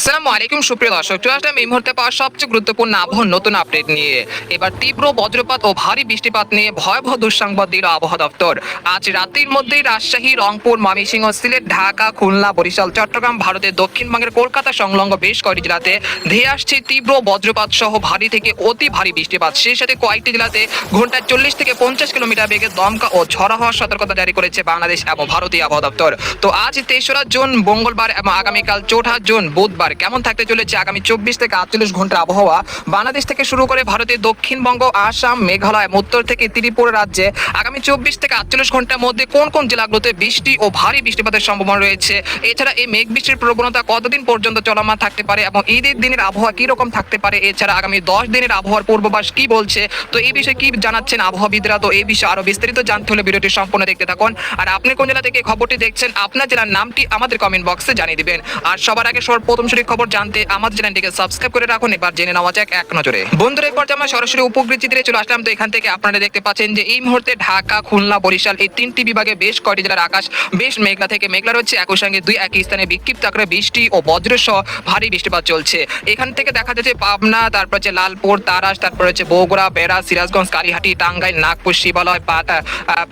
আসসালামু আলাইকুম সুপ্রিয় দর্শক, চলে আসলাম এই মুহূর্তে পাওয়া সবচেয়ে গুরুত্বপূর্ণ আবহাওয়ার নতুন আপডেট নিয়ে। এবার তীব্র বজ্রপাত ও ভারী বৃষ্টিপাত নিয়ে ভয়াবহ দুঃসংবাদ দিল আবহাওয়া দপ্তর। আজ রাতের মধ্যেই রাজশাহী, রংপুর, ময়মনসিংহ, সিলেট, ঢাকা, খুলনা, বরিশাল, চট্টগ্রাম, ভারতের দক্ষিণবঙ্গের কলকাতা সংলগ্ন বেশ কয়েকটি জেলাতে ধেয়ে আসছে তীব্র বজ্রপাত সহ ভারী থেকে অতি ভারী বৃষ্টিপাত। সেই সাথে কয়েকটি জেলাতে ঘন্টায় 40 থেকে 50 কিলোমিটার বেগে দমকা ও ঝড়ো হওয়ার সতর্কতা জারি করেছে বাংলাদেশ এবং ভারতীয় আবহাওয়া দপ্তর। তো আজ 3রা জুন মঙ্গলবার এবং আগামীকাল 4ঠা জুন বুধবার কেমন থাকতে চলেছে আগামী 24 থেকে 48 ঘন্টার আবহাওয়া বাংলাদেশ থেকে শুরু করে ভারতের দক্ষিণবঙ্গ, আসাম, মেঘালয় এবং উত্তর থেকে ত্রিপুরা রাজ্যে আগামী 24 থেকে 48 ঘন্টার মধ্যে কোন কোন জেলাগুলোতে বৃষ্টি ও ভারী বৃষ্টিপাতের সম্ভাবনা রয়েছে, এছাড়া এই মেঘ বৃষ্টির প্রবণতা কতদিন পর্যন্ত চলমান থাকতে পারে এবং ঈদের দিনের আবহাওয়া কি রকম থাকতে পারে, এছাড়া আগামী 10 দিনের আবহাওয়ার পূর্বাভাস কি বলছে, তো এই বিষয়ে কি জানাচ্ছেন আবহাওয়াবিদরা। তো এই বিষয়ে আরো বিস্তারিত জানতে হলে ভিডিওটি সম্পূর্ণ দেখতে থাকুন। আর আপনি কোন জেলা থেকে খবরটি দেখছেন, আপনার জেলার নামটি আমাদের কমেন্ট বক্সে জানিয়ে দিবেন। আর সবার আগে প্রথম সঠিক খবর জানতে আমাদের চ্যানেলটিকে সাবস্ক্রাইব করে রাখুন। এবার জেনে নেওয়া যাক এক নজরে। বন্ধুরা, এরপর আমরা সরাসরি উপগ্রহ চিত্রে চলে আসলাম। তো এখান থেকে আপনারা দেখতে পাচ্ছেন যে এই মুহূর্তে ঢাকা, খুলনা, বরিশাল এই 3টি বিভাগে বেশ কয়েকটি জেলার আকাশ বেশ মেঘলা থেকে মেঘলা রয়েছে। একই সঙ্গে একই স্থানে বিক্ষিপ্ত আকারে বৃষ্টি ও বজ্র সহ ভারী বৃষ্টিপাত চলছে। এখান থেকে দেখা যাচ্ছে পাবনা, তারপর হচ্ছে লালপুর, তারাস, তারপর হচ্ছে বগুড়া, বেড়া, সিরাজগঞ্জ, কালীহাটি, টাঙ্গাইল, নাগপুর, শিবালয়,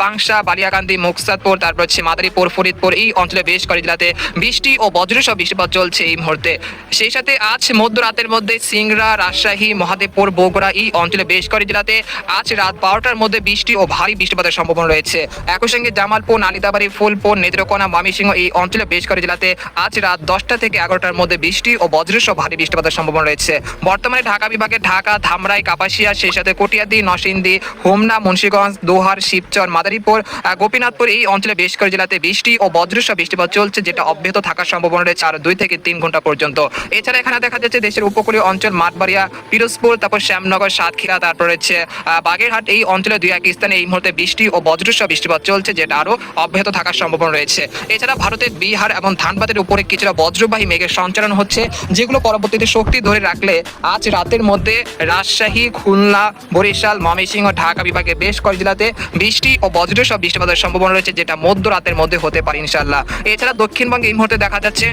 পাংশা, বালিয়াকান্দি, মুকসাদপুর, তারপর হচ্ছে মাদারীপুর, ফরিদপুর এই অঞ্চলে বেশ কয়েকটি জেলাতে বৃষ্টি ও বজ্র সহ বৃষ্টিপাত চলছে এই মুহূর্তে। সেই সাথে আজ মধ্যরাতের মধ্যে সিংড়া, রাজশাহী, মহাদেবপুর, বগুড়া এই অঞ্চলে বেশ কয়েকটি জেলাতে আজ রাত 12টার মধ্যে বৃষ্টি ও ভারী বৃষ্টিপাতের সম্ভাবনা রয়েছে। একই সঙ্গে জামালপুর, নালিতাবাড়ি, ফুলপুর, নেত্রকোনা, ময়মনসিংহ এই অঞ্চলে বেশ কয়েকটি জেলাতে আজ রাত 10টা থেকে 11টার মধ্যে বৃষ্টি ও বজ্রসহ ভারী বৃষ্টিপাতের সম্ভাবনা রয়েছে। বর্তমানে ঢাকা বিভাগে ঢাকা, ধামরাই, কাপাসিয়া, সেই সাথে কটিয়াদি, নরসিংদী, হোমনা, মুন্সিগঞ্জ, দোহার, শিবচর, মাদারীপুর, গোপীনাথপুর এই অঞ্চলে বেশ কয়েকটি জেলাতে বৃষ্টি ও বজ্রসহ বৃষ্টিপাত চলছে, যেটা অব্যাহত থাকার সম্ভাবনা রয়েছে আরো 2 থেকে 3 ঘন্টা পর্যন্ত। এছাড়া এখানে দেখা যাচ্ছে দেশের উপকূলীয় অঞ্চল মাঠবাড়িয়া, পিরোজপুর, তারপর শ্যামনগর, সাতক্ষীরা, তারপর হচ্ছে বাগেরহাট এই অঞ্চলে 2-1 স্থানে এই মুহূর্তে বৃষ্টি ও বজ্রসহ বৃষ্টিপাত চলছে, যেটা আরো অব্যাহত থাকার সম্ভাবনা রয়েছে। এছাড়া ভারতের বিহার এবং ধানবাদের উপরে কিছুটা বজ্রবাহী মেঘের সঞ্চালন হচ্ছে, যেগুলো পরবর্তীতে শক্তি ধরে রাখলে আজ রাতের মধ্যে রাজশাহী, খুলনা, বরিশাল, ময়মনসিংহ, ঢাকা বিভাগে বেশ কয়েক জেলাতে বৃষ্টি ও বজ্রসহ বৃষ্টিপাতের সম্ভাবনা রয়েছে, যেটা মধ্যরাতের মধ্যে হতে পারে ইনশাআল্লাহ। এছাড়া দক্ষিণবঙ্গে এই মুহূর্তে দেখা যাচ্ছে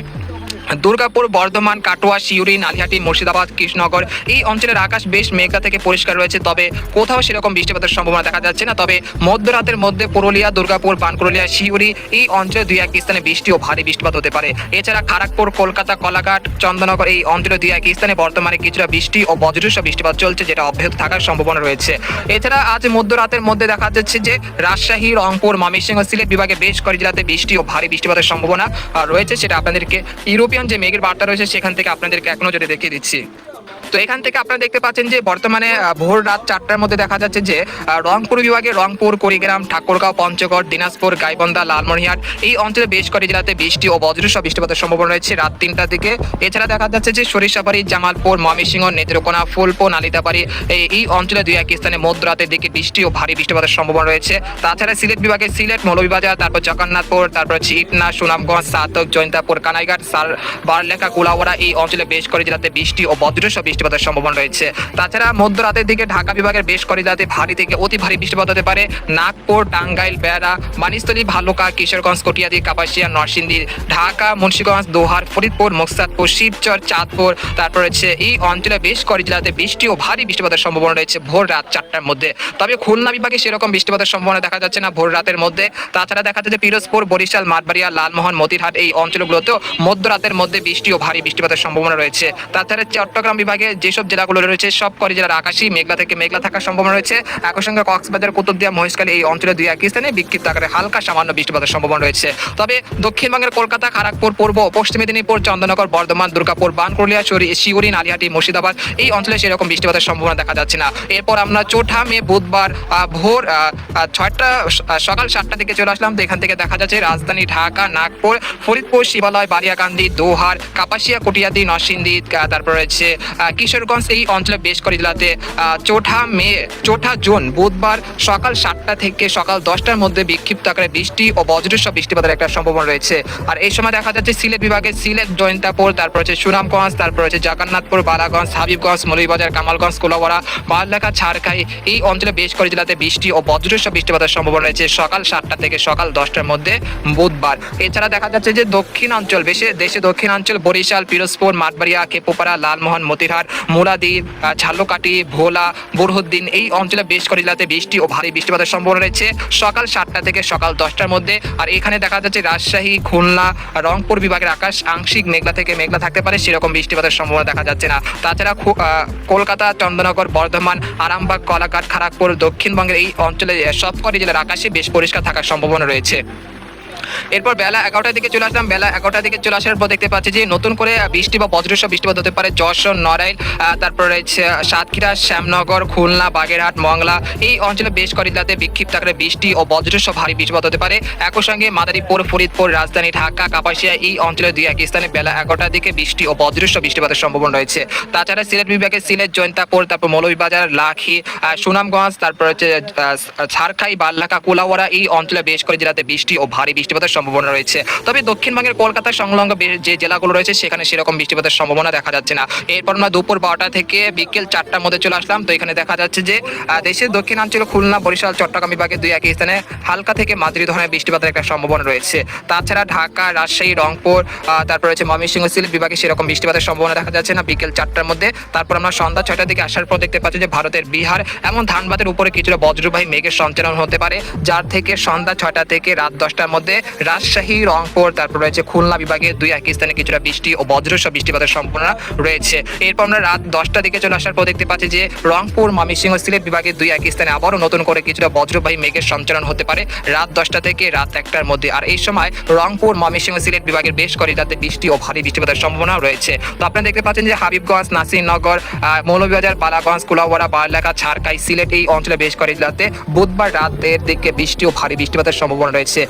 দুর্গাপুর, বর্ধমান, কাটোয়া, শিউরি, নালিহাটি, মুর্শিদাবাদ, কৃষ্ণনগর এই অঞ্চলের আকাশ বেশ মেঘলা থেকে পরিষ্কার রয়েছে, তবে কোথাও সেরকম বৃষ্টিপাতের সম্ভাবনা দেখা যাচ্ছে না। তবে মধ্যরাতের মধ্যে পুরুলিয়া, দুর্গাপুর, পানকুরুলিয়া, শিউরি এই অঞ্চলে 2-1 স্থানে বৃষ্টি ও ভারী বৃষ্টিপাত হতে পারে। এছাড়া খড়গপুর, কলকাতা, কলাঘাট, চন্দননগর এই অঞ্চলে 2-1 স্থানে বর্তমানে কিছুটা বৃষ্টি ও বজ্রসহ বৃষ্টিপাত চলছে, যেটা অব্যাহত থাকার সম্ভাবনা রয়েছে। এছাড়া আজ মধ্যরাতের মধ্যে দেখা যাচ্ছে যে রাজশাহী, রংপুর, ময়মনসিংহ, সিলেট বিভাগে বেশ কয়েক জেলাতে বৃষ্টি ও ভারী বৃষ্টিপাতের সম্ভাবনা রয়েছে, সেটা আপনাদেরকে ইউরোপিয়ান যে মেঘের বার্তা রয়েছে সেখান থেকে আপনাদেরকে এক নজরে দেখিয়ে দিচ্ছি। তো এখান থেকে আপনারা দেখতে পাচ্ছেন যে বর্তমানে ভোর রাত 4টার মধ্যে দেখা যাচ্ছে যে রংপুর বিভাগে রংপুর, কুড়িগ্রাম, ঠাকুরগাঁও, পঞ্চগড়, দিনাজপুর, গাইবান্ধা, লালমনিরহাট এই অঞ্চলে বেশ কয়েকটি জেলাতে বৃষ্টি ও বজ্রসহ বৃষ্টিপাতের সম্ভাবনা রয়েছে রাত 3টার দিকে। এছাড়া দেখা যাচ্ছে যে সরিষাবাড়ি, জামালপুর, ময়মনসিংহ, নেত্রকোনা, ফুলপুর, নালিতাবাড়ি এই অঞ্চলে 2-1 স্থানে মধ্যরাতের দিকে বৃষ্টি ও ভারী বৃষ্টিপাতের সম্ভাবনা রয়েছে। তাছাড়া সিলেট বিভাগে সিলেট, মৌলভীবাজার, তারপর জগন্নাথপুর, তারপর হচ্ছে ইটনা, সুনামগঞ্জ, সাতক, জৈন্তাপুর, কানাইঘাট, বারলেখা, কুলাউড়া এই অঞ্চলে বেশ কয়েকটি জেলাতে বৃষ্টি ও বজ্রসহ বৃষ্টিপাতের সম্ভাবনা রয়েছে। তাছাড়া মধ্যরাতের দিকে ঢাকা বিভাগের বেশ কয়েকটি জেলাতে ভারী থেকে অতি ভারী বৃষ্টিপাত হতে পারে। নাগপুর, টাঙ্গাইল, বেড়া, বানিস্থলী, ভালুকা, কিশোরগঞ্জ, কটিয়াদি, কাপাসিয়া, নরসিংদী, ঢাকা, মুন্সিগঞ্জ, দোহার, ফরিদপুর, মুকসাদপুর, শিবচর, চাঁদপুর, তারপর হচ্ছে এই অঞ্চলে বেশ কয়েকটি জেলাতে বৃষ্টি ও ভারী বৃষ্টিপাতের সম্ভাবনা রয়েছে ভোর রাত 4টার মধ্যে। তবে খুলনা বিভাগে সেরকম বৃষ্টিপাতের সম্ভাবনা দেখা যাচ্ছে না ভোর রাতের মধ্যে। তাছাড়া দেখা যাচ্ছে পিরোজপুর, বরিশাল, মাঠবাড়িয়া, লালমোহন, মতিরহাট এই অঞ্চলগুলোতেও মধ্যরাতের মধ্যে বৃষ্টি ও ভারী বৃষ্টিপাতের সম্ভাবনা রয়েছে। তাছাড়া চট্টগ্রাম বিভাগে যেসব জেলাগুলো রয়েছে সব কটি জেলার আকাশই মেঘলা থেকে মেঘলা থাকার সম্ভাবনা রয়েছে। একই সঙ্গে কক্সবাজার, কুতুবদিয়া, মহেশখালী এই অঞ্চলে 2-1 স্থানে বিক্ষিপ্ত আকারে হালকা সামান্য বৃষ্টিপাতের সম্ভাবনা রয়েছে। তবে দক্ষিণবঙ্গের কলকাতা, খড়গপুর, পূর্ব ও পশ্চিম মেদিনীপুর, চন্দননগর, বর্ধমান, দুর্গাপুর, বানকুরুলিয়া, শিউরি, নালিহাটি, মুর্শিদাবাদ এই অঞ্চলে সেরকম বৃষ্টিপাতের সম্ভাবনা দেখা যাচ্ছে না। এরপর আমরা 4ঠা মে বুধবার ভোর 6টা সকাল 7টা দিকে চলে আসলাম। তো এখান থেকে দেখা যাচ্ছে রাজধানী ঢাকা, নাগপুর, ফরিদপুর, শিবালয়, বালিয়াকান্দি, দোহার, কাপাসিয়া, কটিয়াদি, নরসিংদী, তারপর হচ্ছে কিশোরগঞ্জ এই অঞ্চলে বেশ কয়েকটি জেলাতে 4 জুন বুধবার সকাল 7টা থেকে সকাল 10টার মধ্যে বিক্ষিপ্ত আকারে বৃষ্টি ও বজ্রসহ বৃষ্টিপাতের একটা সম্ভাবনা রয়েছে। আর এই সময় দেখা যাচ্ছে সিলেট বিভাগে সিলেট, জৈন্তাপুর, তারপর হচ্ছে সুনামগঞ্জ, তারপর হচ্ছে জগন্নাথপুর, বালাগঞ্জ, হাবিবগঞ্জ, মৌলভীবাজার, কামালগঞ্জ, কুলাউড়া, বারলেখা, ছারখাই এই অঞ্চলে বেশ কয়েকটি জেলাতে বৃষ্টি ও বজ্রসহ বৃষ্টিপাতের সম্ভাবনা রয়েছে সকাল 7টা থেকে সকাল 10টার মধ্যে বুধবার। এছাড়া দেখা যাচ্ছে যে দক্ষিণাঞ্চল দেশে দক্ষিণাঞ্চল বরিশাল, পিরোজপুর, মাঠবাড়িয়া, কেপুপাড়া, লালমোহন, মতিরহাট, মুরাদি, ঝালকাঠি, ভোলা, বুরহুদ্দিন এই অঞ্চলে বেশ কয়েকটি জেলাতে বৃষ্টি ও ভারী বৃষ্টিপাতের সম্ভাবনা রয়েছে সকাল 7টা থেকে সকাল 10টার মধ্যে। আর এখানে দেখা যাচ্ছে রাজশাহী, খুলনা, রংপুর বিভাগের আকাশ আংশিক মেঘলা থেকে মেঘলা থাকতে পারে, সেরকম বৃষ্টিপাতের সম্ভাবনা দেখা যাচ্ছে না। তাছাড়া কলকাতা, চন্দ্রনগর, বর্ধমান, আরামবাগ, কলাঘাট, খড়গপুর, দক্ষিণবঙ্গের এই অঞ্চলে সবকটি জেলার আকাশে বেশ পরিষ্কার থাকার সম্ভাবনা রয়েছে। এরপর বেলা 11টার দিকে চলে আসলাম। বেলা 11টার দিকে চলে আসার পর দেখতে পাচ্ছি যে নতুন করে বৃষ্টি বা বজ্রসহ বৃষ্টিপাত হতে পারে যশোর, নড়াইল, তারপর রয়েছে সাতক্ষীরা, শ্যামনগর, খুলনা, বাগেরহাট, মংলা এই অঞ্চলে বেশ কয়েকটি জেলাতে বিক্ষিপ্ত আকারে বৃষ্টি ও বজ্রসহ ভারী বৃষ্টিপাত হতে পারে। একই সঙ্গে মাদারীপুর, ফরিদপুর, রাজধানী ঢাকা, কাপাসিয়া এই অঞ্চলের 2-1 স্থানে বেলা 11টার দিকে বৃষ্টি ও বজ্রসহ বৃষ্টিপাতের সম্ভাবনা রয়েছে। তাছাড়া সিলেট বিভাগে সিলেট, জৈন্তাপুর, তারপর মৌলভীবাজার, লাখি, সুনামগঞ্জ, তারপর হচ্ছে ছারখাই, বারলেখা, কুলাউড়া এই অঞ্চলে বেশ কয়েকটি জেলাতে বৃষ্টি ও ভারী বৃষ্টিপাতের সম্ভাবনা রয়েছে। তবে দক্ষিণবঙ্গের কলকাতা সংলগ্ন যে জেলাগুলো রয়েছে সেখানে সেরকম বৃষ্টিপাতের সম্ভাবনা দেখা যাচ্ছে না। এরপর আমরা দুপুর 12টা থেকে বিকেল 4টার মধ্যে চলে আসলাম। তো এখানে দেখা যাচ্ছে যে দেশের দক্ষিণাঞ্চল খুলনা, বরিশাল, চট্টগ্রাম বিভাগে 2-1 স্থানে হালকা থেকে মাঝারি ধরনের বৃষ্টিপাতের একটা সম্ভাবনা রয়েছে। তাছাড়া ঢাকা, রাজশাহী, রংপুর, তারপর হচ্ছে ময়মনসিংহ, সিলেট বিভাগে সেরকম বৃষ্টিপাতের সম্ভাবনা দেখা যাচ্ছে না বিকেল 4টার মধ্যে। তারপর আমরা সন্ধ্যা 6টার দিকে আসার পর দেখতে পাচ্ছি যে ভারতের বিহার এবং ধানবাদের উপরে কিছুটা বজ্রবাহী মেঘের সঞ্চালন হতে পারে, যার থেকে সন্ধ্যা 6টা থেকে রাত 10টার মধ্যে রাজশাহী, রংপুর, তারপর রয়েছে খুলনা বিভাগে 2-1 স্থানে কিছুটা বৃষ্টি ও বজ্রসহ বৃষ্টিপাতের সম্ভাবনা রয়েছে। এরপর আমরা রাত 10টার দিকে চলে আসার পর দেখতে পাচ্ছি যে রংপুর, ময়মনসিংহ, সিলেট বিভাগে 2-1 স্থানে আবারও নতুন করে কিছুটা বজ্রবাহী মেঘের সঞ্চালন হতে পারে রাত 10টা থেকে রাত 1টার মধ্যে। আর এই সময় রংপুর, ময়মনসিংহ, সিলেট বিভাগের বেশ কয়েকটি জেলাতে বৃষ্টি ও ভারী বৃষ্টিপাতের সম্ভাবনা রয়েছে। তো আপনারা দেখতে পাচ্ছেন যে হাবিবগঞ্জ, নাসিরনগর, মৌলভীবাজার, বালাগঞ্জ, কুলাউড়া, বারলেখা, ছারখাই, সিলেট এই অঞ্চলে বেশ কয়েকটি জেলাতে বুধবার রাতের দিকে বৃষ্টি ও ভারী বৃষ্টিপাতের সম্ভাবনা রয়েছে।